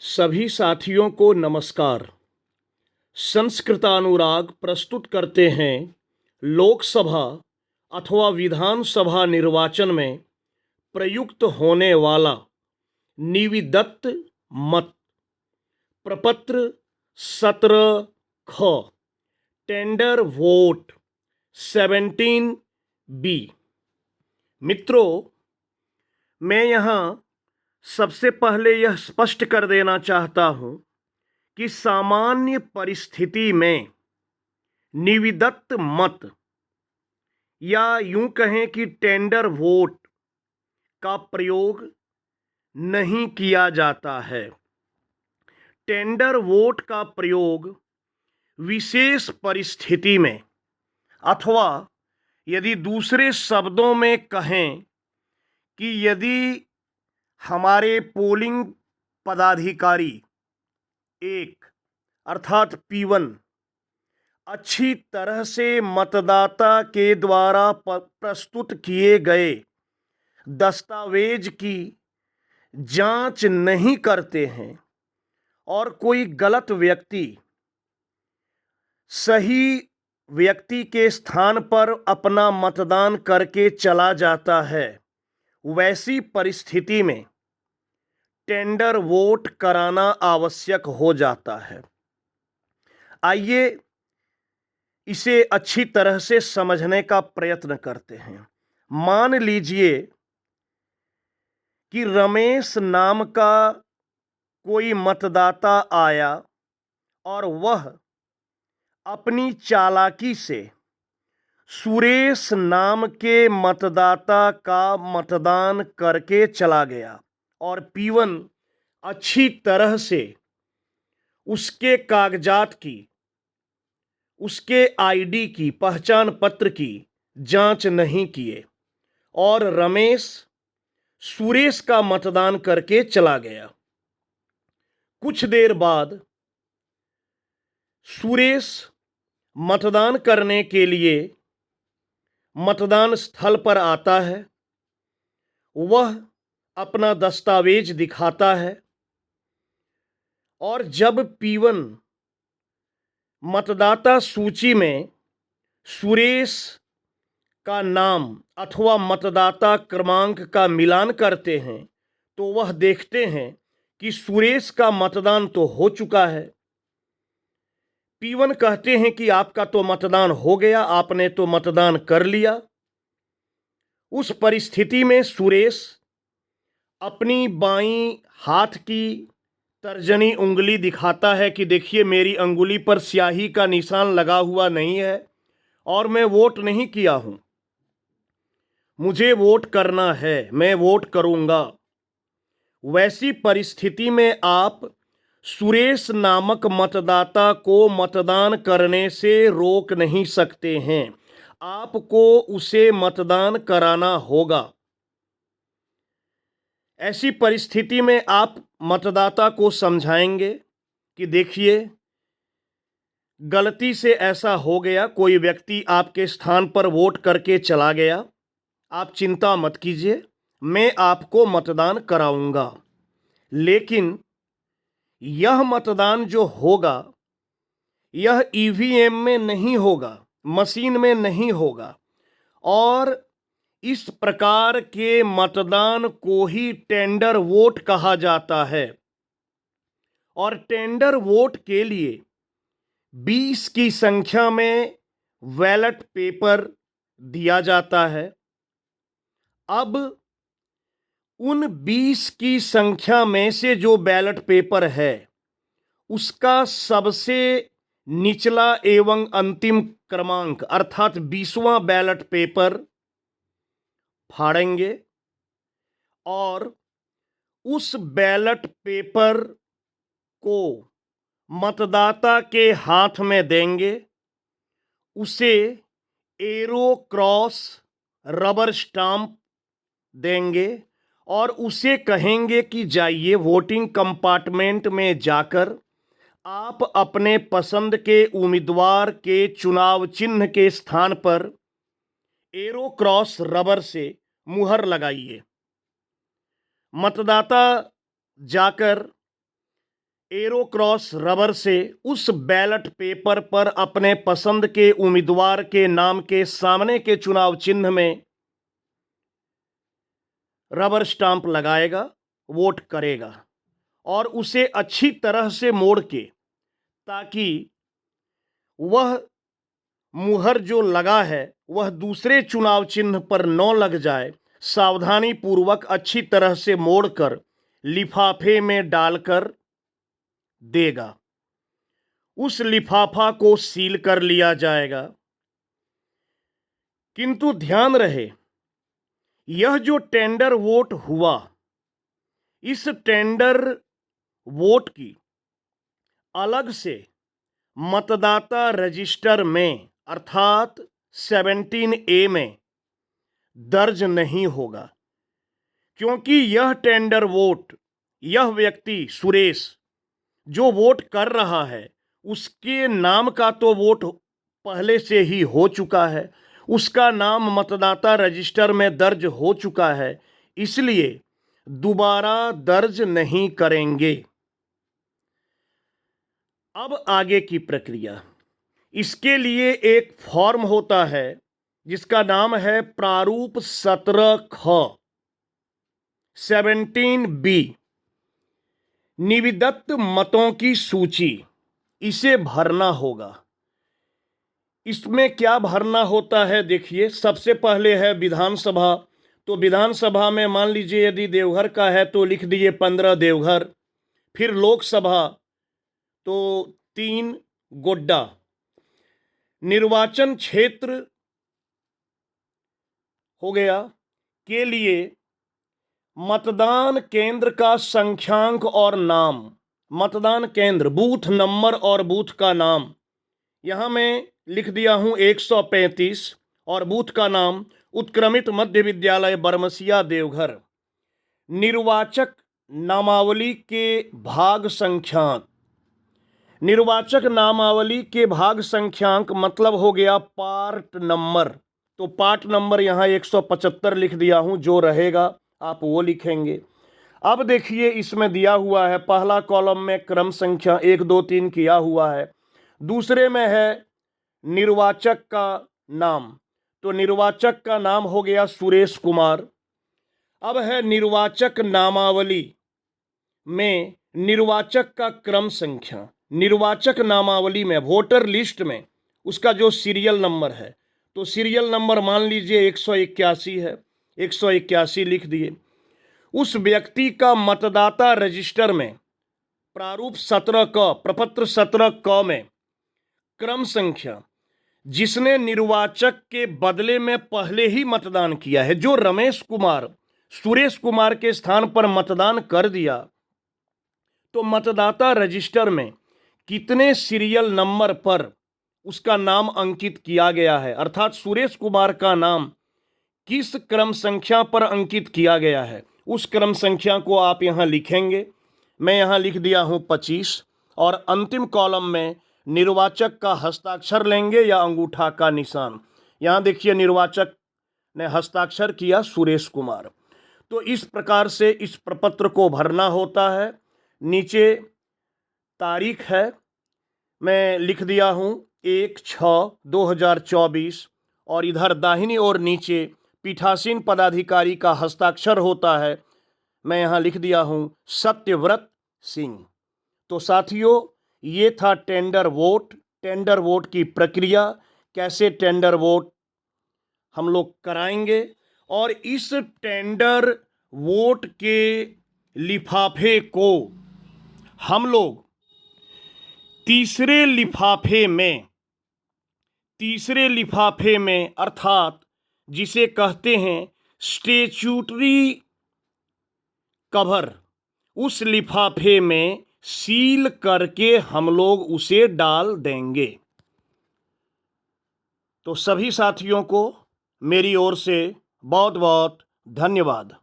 सभी साथियों को नमस्कार। संस्कृतानुराग प्रस्तुत करते हैं लोकसभा अथवा विधानसभा निर्वाचन में प्रयुक्त होने वाला निविदत्त मत प्रपत्र 17 ख टेंडर वोट 17 बी। मित्रों, मैं यहाँ सबसे पहले यह स्पष्ट कर देना चाहता हूं कि सामान्य परिस्थिति में निविदत्त मत या यूं कहें कि टेंडर वोट का प्रयोग नहीं किया जाता है। टेंडर वोट का प्रयोग विशेष परिस्थिति में अथवा यदि दूसरे शब्दों में कहें कि यदि हमारे पोलिंग पदाधिकारी एक अर्थात P1 अच्छी तरह से मतदाता के द्वारा प्रस्तुत किए गए दस्तावेज की जांच नहीं करते हैं और कोई गलत व्यक्ति सही व्यक्ति के स्थान पर अपना मतदान करके चला जाता है, वैसी परिस्थिति में टेंडर वोट कराना आवश्यक हो जाता है। आइए इसे अच्छी तरह से समझने का प्रयत्न करते हैं। मान लीजिए कि रमेश नाम का कोई मतदाता आया और वह अपनी चालाकी से सुरेश नाम के मतदाता का मतदान करके चला गया और P1 अच्छी तरह से उसके कागजात की, उसके आईडी की, पहचान पत्र की जांच नहीं किए और रमेश सुरेश का मतदान करके चला गया। कुछ देर बाद सुरेश मतदान करने के लिए मतदान स्थल पर आता है। वह अपना दस्तावेज दिखाता है और जब P1 मतदाता सूची में सुरेश का नाम अथवा मतदाता क्रमांक का मिलान करते हैं तो वह देखते हैं कि सुरेश का मतदान तो हो चुका है। P1 कहते हैं कि आपका तो मतदान हो गया, आपने तो मतदान कर लिया। उस परिस्थिति में सुरेश अपनी बाईं हाथ की तर्जनी उंगली दिखाता है कि देखिए मेरी अंगुली पर स्याही का निशान लगा हुआ नहीं है और मैं वोट नहीं किया हूं, मुझे वोट करना है, मैं वोट करूंगा। वैसी परिस्थिति में आप सुरेश नामक मतदाता को मतदान करने से रोक नहीं सकते हैं, आपको उसे मतदान कराना होगा। ऐसी परिस्थिति में आप मतदाता को समझाएंगे कि देखिए गलती से ऐसा हो गया, कोई व्यक्ति आपके स्थान पर वोट करके चला गया, आप चिंता मत कीजिए, मैं आपको मतदान कराऊंगा। लेकिन यह मतदान जो होगा यह ईवीएम में नहीं होगा, मशीन में नहीं होगा और इस प्रकार के मतदान को ही टेंडर वोट कहा जाता है। और टेंडर वोट के लिए 20 की संख्या में बैलेट पेपर दिया जाता है। अब उन 20 की संख्या में से जो बैलेट पेपर है उसका सबसे निचला एवं अंतिम क्रमांक अर्थात 20वां बैलेट पेपर फाड़ेंगे और उस बैलेट पेपर को मतदाता के हाथ में देंगे, उसे एरो क्रॉस रबर स्टाम्प देंगे और उसे कहेंगे कि जाइए वोटिंग कंपार्टमेंट में जाकर आप अपने पसंद के उम्मीदवार के चुनाव चिन्ह के स्थान पर एरो क्रॉस रबर से मुहर लगाइए। मतदाता जाकर एरो क्रॉस रबर से उस बैलेट पेपर पर अपने पसंद के उम्मीदवार के नाम के सामने के चुनाव चिन्ह में रबर स्टांप लगाएगा, वोट करेगा और उसे अच्छी तरह से मोड़ के, ताकि वह मुहर जो लगा है वह दूसरे चुनाव चिन्ह पर न लग जाए, सावधानी पूर्वक अच्छी तरह से मोड़कर लिफाफे में डालकर देगा। उस लिफाफा को सील कर लिया जाएगा। किंतु ध्यान रहे, यह जो टेंडर वोट हुआ, इस टेंडर वोट की अलग से मतदाता रजिस्टर में अर्थात 17A में दर्ज नहीं होगा, क्योंकि यह टेंडर वोट, यह व्यक्ति सुरेश जो वोट कर रहा है उसके नाम का तो वोट पहले से ही हो चुका है, उसका नाम मतदाता रजिस्टर में दर्ज हो चुका है, इसलिए दोबारा दर्ज नहीं करेंगे। अब आगे की प्रक्रिया, इसके लिए एक फॉर्म होता है जिसका नाम है प्रारूप 17ख 17B, निविदत्त मतों की सूची, इसे भरना होगा। इसमें क्या भरना होता है देखिए, सबसे पहले है विधानसभा। तो विधानसभा में मान लीजिए यदि देवघर का है तो लिख दीजिए 15 देवघर। फिर लोकसभा तो 3 गोड्डा। निर्वाचन क्षेत्र हो गया के लिए मतदान केंद्र का संख्यांक और नाम, मतदान केंद्र, बूथ नंबर और बूथ का नाम, यहां मैं लिख दिया हूं 135 और बूथ का नाम उत्क्रमित मध्य विद्यालय बरमसिया देवघर। निर्वाचक नामावली के भाग संख्यांक, निर्वाचक नामावली के भाग संख्यांक मतलब हो गया पार्ट नंबर। तो पार्ट नंबर यहां 175 लिख दिया हूं, जो रहेगा आप वो लिखेंगे। अब देखिए इसमें दिया हुआ है, पहला कॉलम में क्रम संख्या 1 2 3 किया हुआ है, दूसरे में है निर्वाचक का नाम। तो निर्वाचक का नाम हो गया सुरेश कुमार। अब है निर्वाचक नामावली में निर्वाचक का क्रम संख्या, निर्वाचक नामावली में वोटर लिस्ट में उसका जो सीरियल नंबर है, तो सीरियल नंबर मान लीजिए 181 है, 181 लिख दिए। उस व्यक्ति का मतदाता रजिस्टर में प्रारूप 17 क प्रपत्र 17 क में क्रम संख्या, जिसने निर्वाचक के बदले में पहले ही मतदान किया है, जो रमेश कुमार सुरेश कुमार के स्थान पर मतदान कर दिया, तो मतदाता रजिस्टर में कितने सीरियल नंबर पर उसका नाम अंकित किया गया है, अर्थात सुरेश कुमार का नाम किस क्रम संख्या पर अंकित किया गया है, उस क्रम संख्या को आप यहां लिखेंगे। मैं यहां लिख दिया हूं 25 और अंतिम कॉलम में निर्वाचक का हस्ताक्षर लेंगे या अंगूठा का निशान। यहां देखिए निर्वाचक ने हस्ताक्षर किया सुरेश कुमार। तो इस प्रकार से इस प्रपत्र को भरना होता है। नीचे तारीख है, मैं लिख दिया हूं 1/6/2024 और इधर दाहिनी ओर नीचे पीठासीन पदाधिकारी का हस्ताक्षर होता है, मैं यहां लिख दिया हूं सत्यव्रत सिंह। तो साथियों, ये था टेंडर वोट, टेंडर वोट की प्रक्रिया, कैसे टेंडर वोट हम लोग कराएंगे। और इस टेंडर वोट के लिफाफे को हम लोग तीसरे लिफाफे में अर्थात जिसे कहते हैं स्टैट्यूटरी कवर, उस लिफाफे में सील करके हम लोग उसे डाल देंगे। तो सभी साथियों को मेरी ओर से बहुत बहुत धन्यवाद।